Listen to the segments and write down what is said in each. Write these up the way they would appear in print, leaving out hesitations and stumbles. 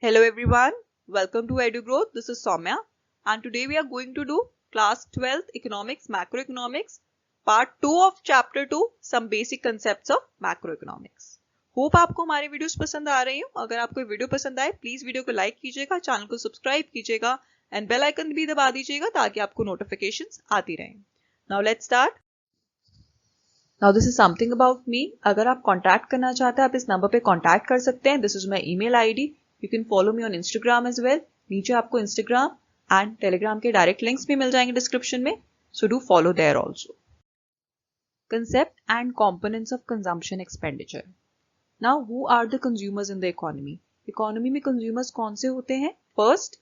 Hello everyone, welcome to EduGrowth. This is Soumya and today we are going to do class 12th economics macroeconomics part 2 of chapter 2 some basic concepts of macroeconomics. Hope आपको हमारी videos पसंद आ रही हो. अगर आपको video पसंद आए please video को लाइक कीजिएगा, चैनल को सब्सक्राइब कीजिएगा एंड बेल आइकन भी दबा दीजिएगा ताकि आपको नोटिफिकेशंस आती रहें. Now let's start. Now this is something about me. अगर आप कांटेक्ट करना चाहते हैं आप इस नंबर पे कांटेक्ट कर सकते हैं. This is my email ID. You can follow me on Instagram as well. नीचे आपको Instagram and Telegram के direct links भी मिल जाएंगे description में. So do follow there also. Concept and components of consumption expenditure. Now who are the consumers in the economy? Economy में consumers कौन से होते हैं? First,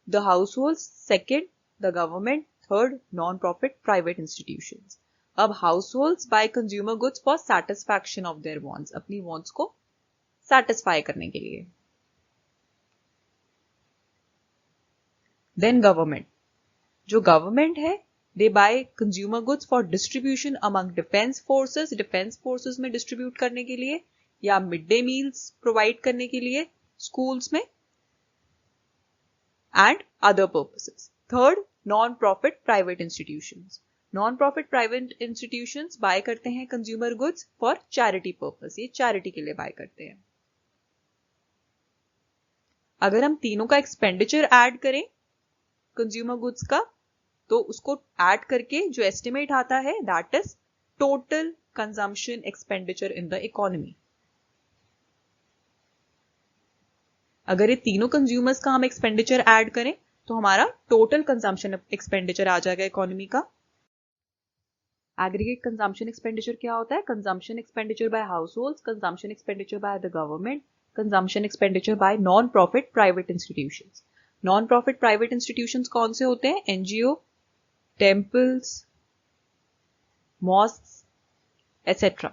the households. Second, the government. Third, non-profit private institutions. अब households buy consumer goods for satisfaction of their wants. अपनी wants को satisfy करने के लिए. Then government. जो government है, they buy consumer goods for distribution among defense forces. Defense forces में distribute करने के लिए या midday meals provide करने के लिए schools में and other purposes. Third, non-profit private institutions. Non-profit private institutions buy करते हैं consumer goods for charity purpose. ये charity के लिए buy करते हैं. अगर हम तीनों का expenditure add करें कंज्यूमर गुड्स का तो उसको ऐड करके जो एस्टिमेट आता है that is total consumption expenditure in the economy. अगर ये तीनों कंज्यूमर्स का हम एक्सपेंडिचर ऐड करें तो हमारा टोटल कंजम्पशन एक्सपेंडिचर आ जाएगा इकोनॉमी का. एग्रीगेट कंजम्पशन एक्सपेंडिचर क्या होता है? Consumption expenditure by households, consumption expenditure by the government, consumption expenditure by non profit private institutions. Non profit private institutions कौन से होते हैं? NGO, temples, mosques etcetera.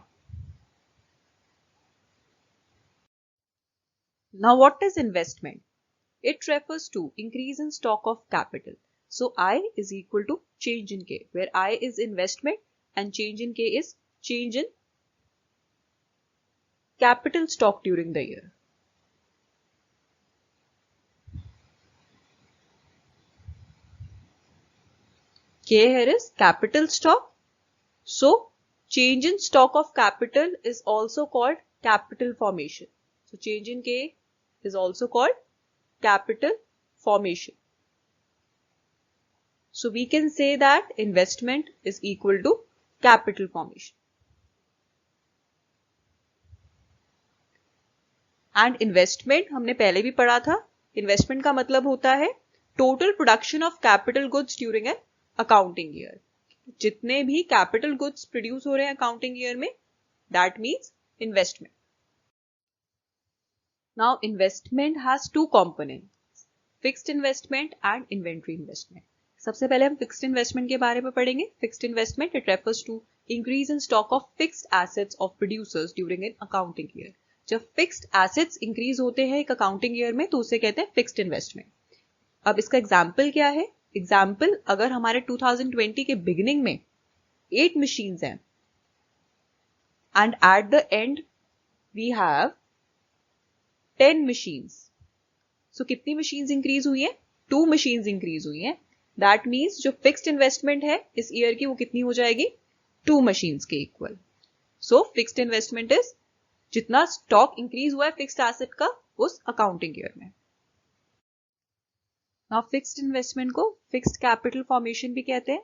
Now what is investment? It refers to increase in stock of capital. So I is equal to change in K, where I is investment and change in K is change in capital stock during the year. K here is capital stock. So change in stock of capital is also called capital formation. So change in K is also called capital formation. So we can say that investment is equal to capital formation. And investment हमने पहले भी पढ़ा था. Investment का मतलब होता है total production of capital goods during an accounting year. जितने भी कैपिटल गुड्स प्रोड्यूस हो रहे हैं अकाउंटिंग ईयर में that means investment. Now investment has two components, fixed investment and inventory investment. सबसे पहले हम फिक्स्ड इन्वेस्टमेंट के बारे में पढ़ेंगे. Fixed investment it refers to increase in stock of fixed assets of producers during an accounting year. जब fixed assets increase होते हैं एक अकाउंटिंग ईयर में तो उसे कहते हैं फिक्स्ड इन्वेस्टमेंट. अब इसका एग्जाम्पल क्या है? एग्जाम्पल, अगर हमारे 2020 के बिगिनिंग में 8 मशीन्स हैं and at the end we have 10 machines. So कितनी मशीन्स इंक्रीज हुई हैं? 2 मशीन्स इंक्रीज हुई हैं. दैट मीन्स जो फिक्स्ड इन्वेस्टमेंट है इस ईयर की वो कितनी हो जाएगी? 2 मशीन्स के equal. So fixed investment is जितना स्टॉक इंक्रीज हुआ है फिक्स्ड एसेट का उस अकाउंटिंग ईयर में. नाउ फिक्स्ड इन्वेस्टमेंट को फिक्स्ड कैपिटल फॉर्मेशन भी कहते हैं.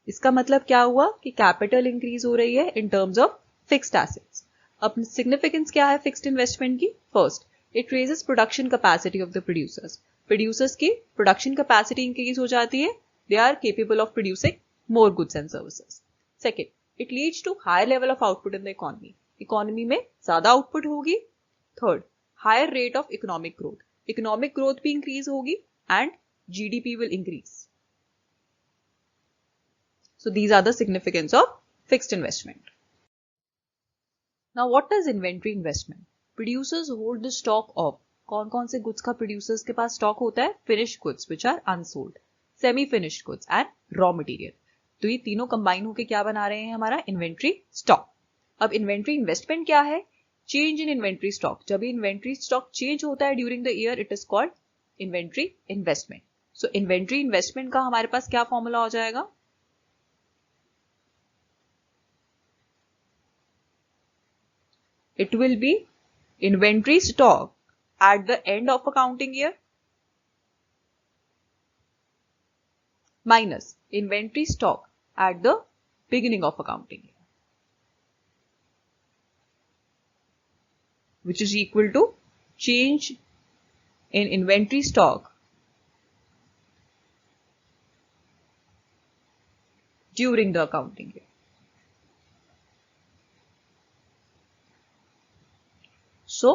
इसका मतलब क्या हुआ कि कैपिटल इंक्रीज हो रही है in terms of fixed assets. अब सिग्निफिकेंस क्या है फिक्स्ड इन्वेस्टमेंट की? First, it raises production capacity of the producers. Producers की प्रोडक्शन कैपेसिटी इंक्रीज हो जाती है. They are capable of producing more goods and services. Second, it leads to higher level of output in the economy. Economy में ज्यादा output होगी. Third, higher rate of economic growth. Economic growth भी increase होगी and GDP will increase. So these are the significance of fixed investment. Now what is inventory investment? Producers hold the stock of कौन-कौन से goods का producers के पास stock होता है? Finished goods which are unsold, semi-finished goods and raw material. तो ये तीनों combine होके क्या बना रहे हैं? हमारा inventory stock. अब inventory investment क्या है? चेंज इन इन्वेंट्री स्टॉक, जब इन्वेंट्री स्टॉक चेंज होता है during the year, it is called inventory investment. So inventory investment का हमारे पास क्या फॉर्मूला हो जाएगा? It will be inventory stock at the end of accounting year minus inventory stock at the beginning of accounting year, which is equal to change in inventory stock during the accounting year. So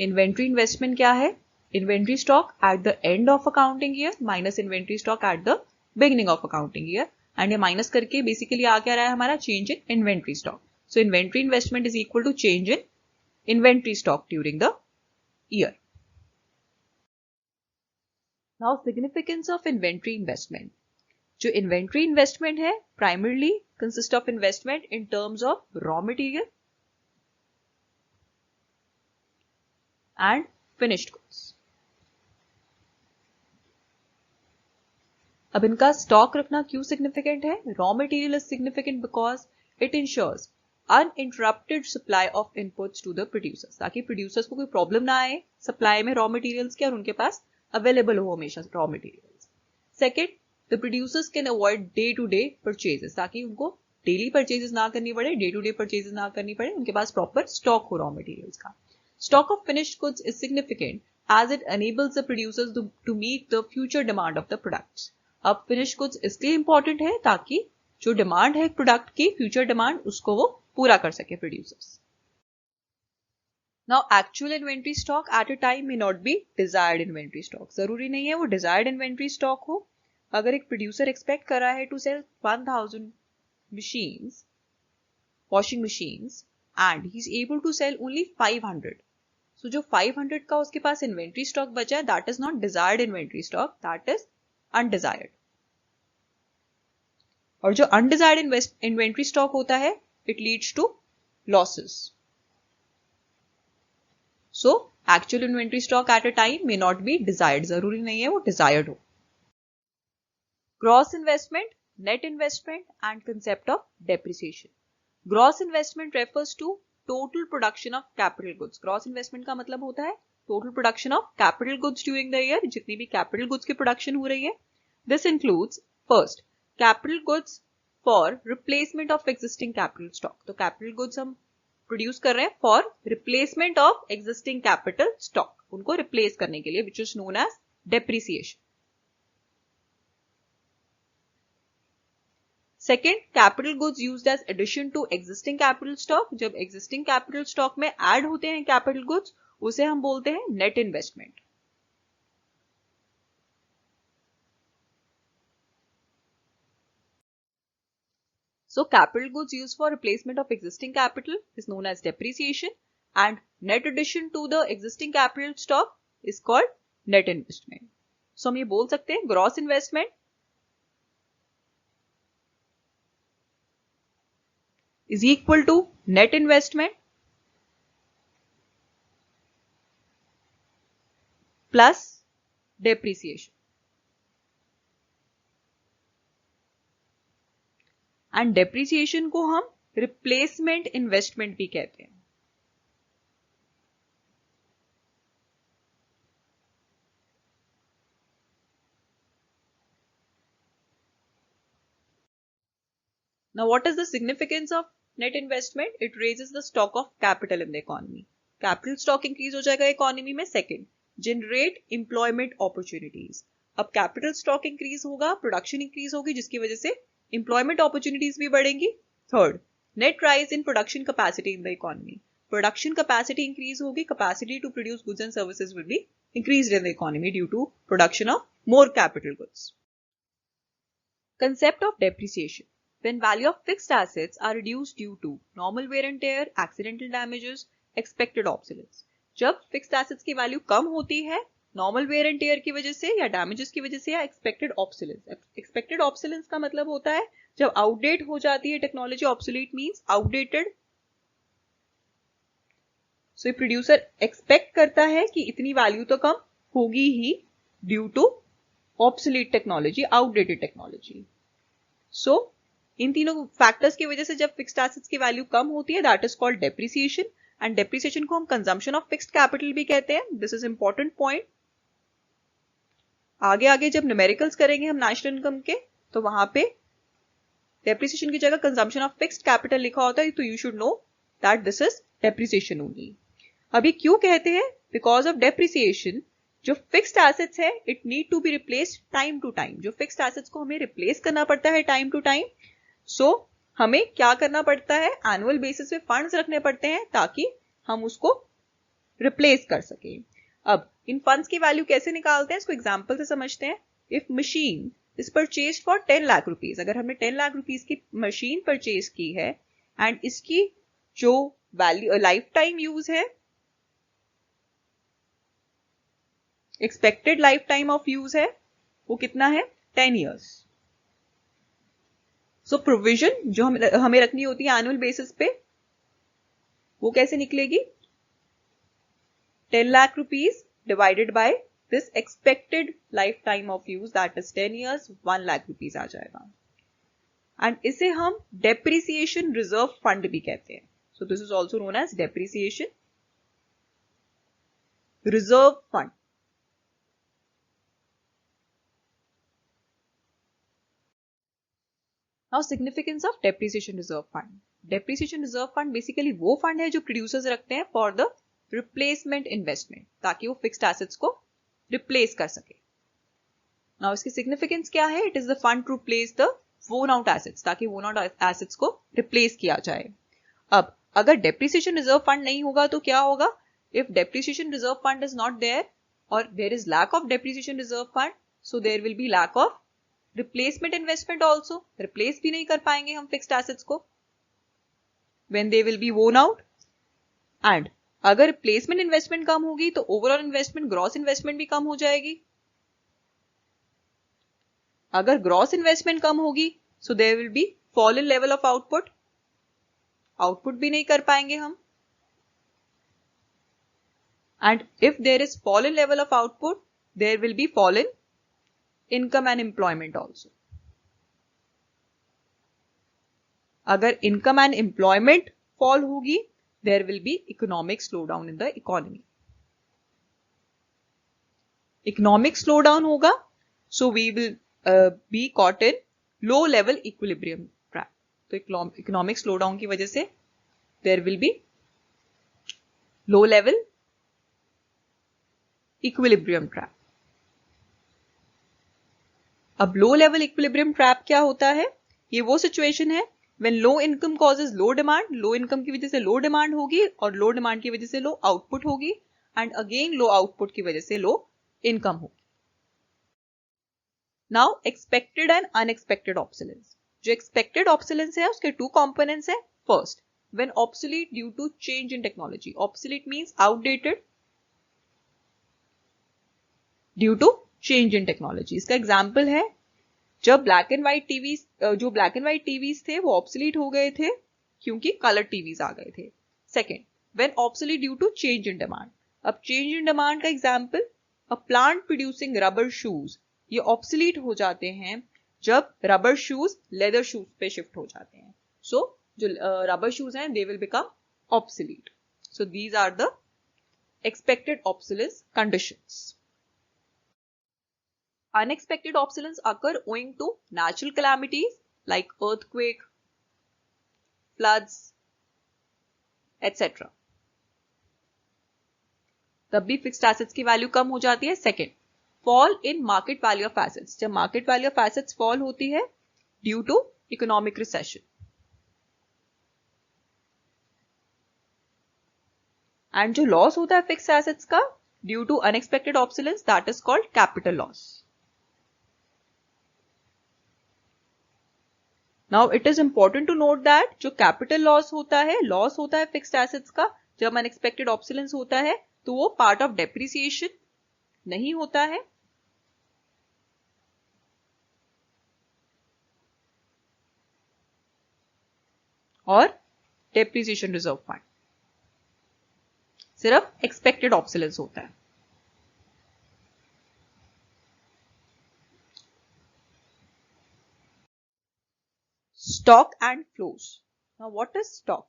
inventory investment क्या है? Inventory stock at the end of accounting year minus inventory stock at the beginning of accounting year, and ये minus करके basically आ क्या रहा है हमारा? Change in inventory stock. So inventory investment is equal to change in inventory stock during the year. Now significance of inventory investment. जो inventory investment है primarily consist of investment in terms of raw material and finished goods. अब इनका stock रखना क्यों significant है? Raw material is significant because it ensures uninterrupted supply of inputs to the producers, ताकि producers को कोई problem ना आए सप्लाई में रॉ मटेरियल्स के, और उनके पास अवेलेबल हो हमेशा raw materials. Second, the producers can avoid day to day purchases, ताकि उनको डेली परचेजेस ना करनी पड़े, डे टू डे परचेजेस ना करनी पड़े, उनके पास प्रॉपर स्टॉक हो रॉ मटेरियल्स का. Stock of finished goods is significant as it enables the producers to meet the future demand of the products. अब finished goods इसलिए important है ताकि जो डिमांड है प्रोडक्ट की, फ्यूचर डिमांड, उसको वो पूरा कर सके producers. Now actual inventory stock at a time may not be desired inventory stock. जरूरी नहीं है वो desired inventory stock हो. अगर एक प्रोड्यूसर एक्सपेक्ट कर रहा है to sell 1000 machines, washing machines, and he is able to sell only 500. So जो 500 का उसके पास इन्वेंट्री स्टॉक बचा है, that is not desired inventory stock, that is undesired. और जो अनडिजायर्ड इन्वेंट्री स्टॉक होता है, it leads to losses. So actual inventory stock at a time may not be desired, जरूरी नहीं है वो डिजायर्ड हो. Gross investment, net investment and concept of depreciation. Gross investment refers to total production of capital goods. Gross investment का मतलब होता है total production of capital goods during the year, जितनी भी कैपिटल गुड्स की प्रोडक्शन हो रही है. This includes first capital goods for replacement of existing capital stock. तो कैपिटल गुड्स हम प्रोड्यूस कर रहे हैं for replacement of existing capital stock, उनको रिप्लेस करने के लिए, which is known as depreciation. Second, capital goods used as addition to existing capital stock. जब एग्जिस्टिंग कैपिटल स्टॉक में ऐड होते हैं कैपिटल गुड्स, उसे हम बोलते हैं net investment. So capital goods used for replacement of existing capital is known as depreciation, and net addition to the existing capital stock is called net investment. So हम ये बोल सकते हैं gross investment is equal to net investment plus depreciation. And depreciation को हम replacement investment भी कहते हैं. Now what is the significance of net investment? It raises the stock of capital in the economy. Capital stock increase हो जाएगा economy में. Second, generate employment opportunities. अब capital stock increase होगा, production increase होगी, जिसकी वजह से employment opportunities भी बढ़ेंगी. Third, net rise in production capacity in the economy. Production capacity increase होगी, capacity to produce goods and services will be increased in the economy due to production of more capital goods. Concept of depreciation. When value of fixed assets are reduced due to normal wear and tear, accidental damages, expected obsolescence. जब fixed assets की value कम होती है normal wear and tear की वजह से या damages की वजह से या expected obsolescence. Expected obsolescence का मतलब होता है जब outdate हो जाती है technology. obsolete means outdated so producer expect करता है कि इतनी वैल्यू तो कम होगी ही due to obsolete technology, outdated technology. So इन तीनों फैक्टर्स की वजह से जब फिक्स्ड एसेट्स की वैल्यू कम होती है that is called depreciation. And depreciation को हम कंजम्पशन ऑफ फिक्स्ड कैपिटल भी कहते हैं. This is important point. आगे आगे जब न्यूमेरिकल्स करेंगे हम नेशनल इनकम के तो वहां पे डेप्रिसिएशन की जगह कंजम्पशन ऑफ फिक्स्ड कैपिटल लिखा होता है, तो you should know that this is depreciation only. अभी क्यों कहते हैं? बिकॉज ऑफ डेप्रिसिएशन जो फिक्स्ड एसेट्स है it need to be replaced time to time. जो फिक्स्ड एसेट्स को हमें रिप्लेस करना पड़ता है टाइम टू टाइम. सो हमें क्या करना पड़ता है? एनुअल बेसिस पे फंड्स रखने पड़ते हैं ताकि हम उसको रिप्लेस कर सकें. अब इन फंड्स की वैल्यू कैसे निकालते हैं इसको एग्जांपल से समझते हैं. If machine is purchase for 10 lakh rupees, अगर हमने 10 लाख रुपीज की मशीन परचेज की है एंड इसकी जो वैल्यू लाइफ टाइम यूज है, expected life time of use है वो कितना है? 10 years. सो प्रोविजन जो हमें रखनी होती है एनुअल बेसिस पे वो कैसे निकलेगी? 10 lakh rupees divided by this expected life time of use that is 10 years, 1 lakh rupees आ जाएगा. एंड इसे हम डेप्रिसिएशन रिजर्व फंड भी कहते हैं. So this is also known as depreciation reserve fund. Now significance of depreciation reserve fund. Depreciation reserve fund basically वो fund है जो प्रोड्यूसर्स रखते हैं फॉर द रिप्लेसमेंट इन्वेस्टमेंट, ताकि वो फिक्स्ड एसेट्स को रिप्लेस कर सके. नाउ इसकी सिग्निफिकेंस क्या है? It is the fund to replace the worn out assets, ताकि वोन आउट एसेट्स को रिप्लेस किया जाए. अब अगर डेप्रिसिएशन रिजर्व फंड नहीं होगा तो क्या होगा? If depreciation reserve fund is not there और there is lack of depreciation reserve fund, so there will be lack of replacement investment also. Replace भी नहीं कर पाएंगे हम फिक्स्ड एसेट्स को when they will be worn out. And अगर placement investment कम होगी तो ओवरऑल इन्वेस्टमेंट, ग्रॉस इन्वेस्टमेंट भी कम हो जाएगी. अगर ग्रॉस इन्वेस्टमेंट कम होगी so there will be fall in level of output. Output भी नहीं कर पाएंगे हम. And if there is fall in level of output there will be fall in income and employment also. अगर इनकम एंड एम्प्लॉयमेंट फॉल होगी there will be economic slowdown in the economy. Economic slowdown होगा so we will be caught in low level equilibrium trap. तो economic slowdown की वजह से there will be low level equilibrium trap. अब low level equilibrium trap क्या होता है? ये वो सिचुएशन है when low income causes low demand, low income की वजह से low demand होगी और low demand की वजह से low output होगी and again low output की वजह से low income होगी. Now expected and unexpected obsolescence. जो expected obsolescence है उसके two components है. First, when obsolete due to change in technology. Obsolete means outdated due to change in technology. इसका example है जब ब्लैक एंड व्हाइट टीवीज, जो black and white TVs थे वो ऑब्सोलीट हो गए थे क्योंकि कलर टीवीज आ गए थे. Second, when obsolete due to change in demand. अब चेंज इन डिमांड का example, a plant producing rubber shoes, ये ऑब्सोलीट हो जाते हैं जब रबर शूज लेदर शूज पे शिफ्ट हो जाते हैं. सो जो रबर शूज हैं they will become obsolete. So these are the expected obsolescence conditions. Unexpected obsolescence occur owing to natural calamities like earthquake, floods, etc. तब भी फिक्स्ड एसेट्स की value कम हो जाती है. Second, fall in market value of assets. जब market value of assets fall होती है due to economic recession. And जो लॉस होता है फिक्स्ड एसेट्स का due to unexpected obsolescence that is called capital loss. Now it is important to note that जो capital loss होता है fixed assets का जब अनएक्सपेक्टेड ऑब्सोलेंस होता है तो वो पार्ट ऑफ डेप्रिसिएशन नहीं होता है. और डेप्रिसिएशन रिजर्व फंड. सिर्फ एक्सपेक्टेड ऑब्सोलेंस होता है। Stock and flows. Now what is stock?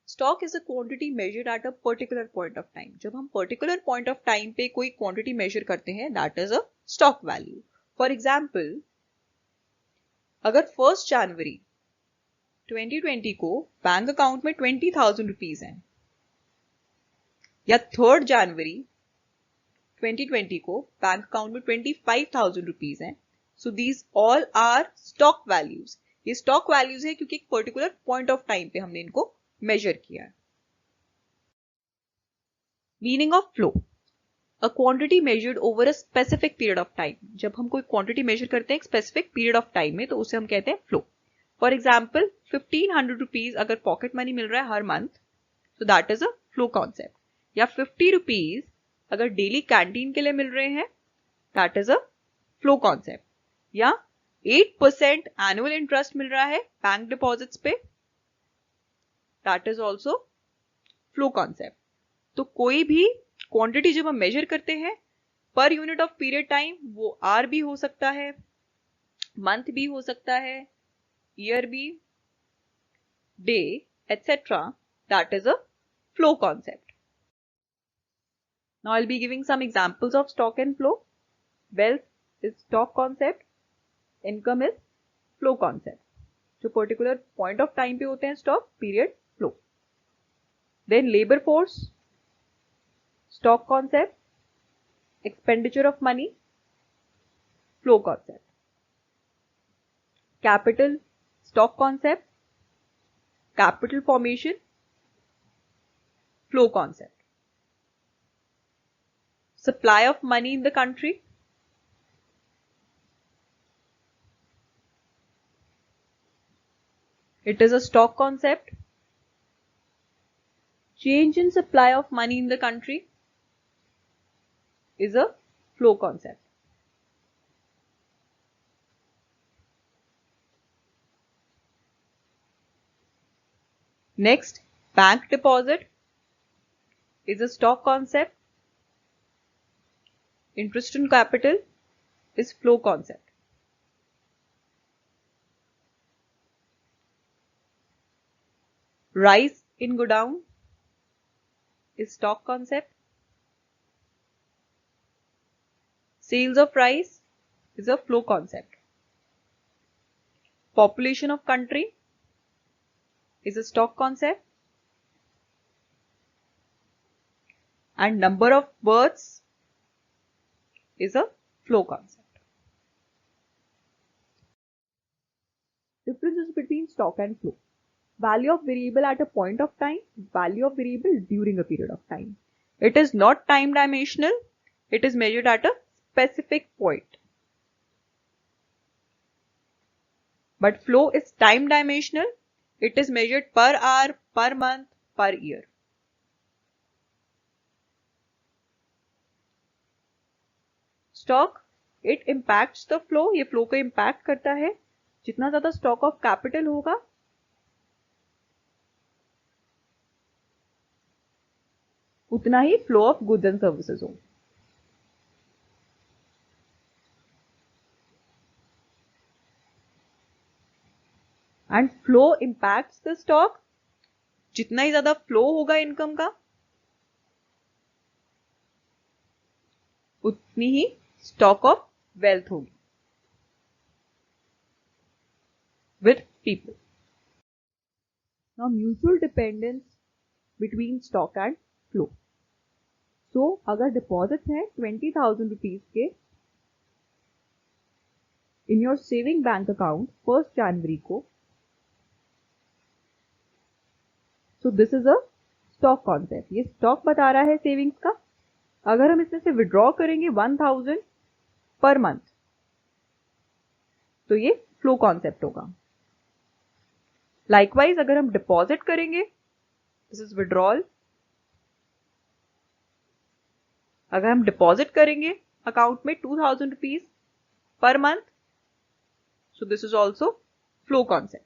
Stock is a quantity measured at a particular point of time. जब हम particular point of time पे कोई quantity measure करते हैं, that is a stock value. For example, अगर 1 जनवरी 2020 को bank account में 20,000 rupees हैं, या 3 जनवरी 2020 को बैंक अकाउंट में 25,000 रुपीज हैं, so these all are stock values. ये स्टॉक वैल्यूज है क्योंकि एक पर्टिकुलर पॉइंट ऑफ टाइम पे हमने इनको मेजर किया है। Meaning of flow, a quantity measured over a specific period of time. जब हम कोई क्वांटिटी मेजर करते हैं स्पेसिफिक पीरियड ऑफ टाइम में, तो उसे हम कहते हैं फ्लो। फॉर एग्जाम्पल 1500 रुपीज अगर पॉकेट मनी मिल रहा है हर मंथ, तो that is a flow concept. या 50 रुपीज अगर डेली कैंटीन के लिए मिल रहे हैं, that is a flow concept. या 8% एनुअल इंटरेस्ट मिल रहा है बैंक डिपॉजिट्स पे, that is also flow concept. तो कोई भी क्वांटिटी जब हम मेजर करते हैं per unit of period time, वो आर भी हो सकता है, मंथ भी हो सकता है, ईयर भी, day, etcetera, that is a flow concept. Now I'll be giving some examples of stock and flow. Wealth is stock concept, income is flow concept. जो particular point of time पे होते हैं stock, period, flow. Then labor force, stock concept, expenditure of money, flow concept. Capital, stock concept, capital formation, flow concept. Supply of money in the country, it is a stock concept. Change in supply of money in the country is a flow concept. Next, bank deposit is a stock concept. Interest on capital is flow concept. Rise in godown is stock concept. Sales of rice is a flow concept. Population of country is a stock concept. And number of births is a flow concept. Differences between stock and flow. Value of variable at a point of time, value of variable during a period of time. It is not time dimensional, it is measured at a specific point. But flow is time dimensional, it is measured per hour, per month, per year. Stock, it impacts the flow, ये flow को impact करता है। जितना ज्यादा stock of capital होगा, उतना ही flow of goods and services होगा। And flow impacts the stock, जितना ही ज्यादा flow होगा इनकम का, उतनी ही stock of wealth होगी with people. Now mutual dependence between stock and flow. So अगर deposits हैं 20,000 rupees के in your saving bank account 1st January को, so this is a stock concept. ये stock बता रहा है savings का। अगर हम इसमें से withdraw करेंगे 1,000 per month, तो ये flow concept होगा। Likewise अगर हम deposit करेंगे, this is withdrawal। अगर हम deposit करेंगे account में 2,000 rupees per month, so this is also flow concept.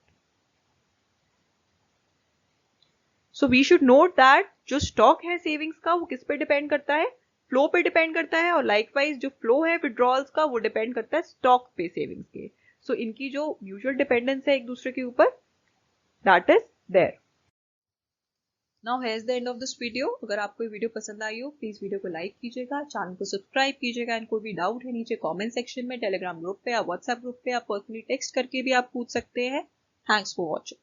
So we should note that जो स्टॉक है सेविंग्स का वो किस पे डिपेंड करता है, फ्लो पे डिपेंड करता है, और लाइकवाइज जो फ्लो है विड्रॉल्स का वो डिपेंड करता है स्टॉक पे सेविंग्स के. सो इनकी जो म्यूचुअल डिपेंडेंस है एक दूसरे के ऊपर, that is there. Now here is the end of this video. अगर आपको ये वीडियो पसंद आई हो प्लीज वीडियो को लाइक कीजिएगा, चैनल को सब्सक्राइब कीजिएगा, एंड कोई भी डाउट है नीचे कमेंट सेक्शन में टेलीग्राम ग्रुप पे या व्हाट्सएप ग्रुप पे या पर्सनली टेक्स्ट करके भी आप पूछ सकते हैं. Thanks for watching.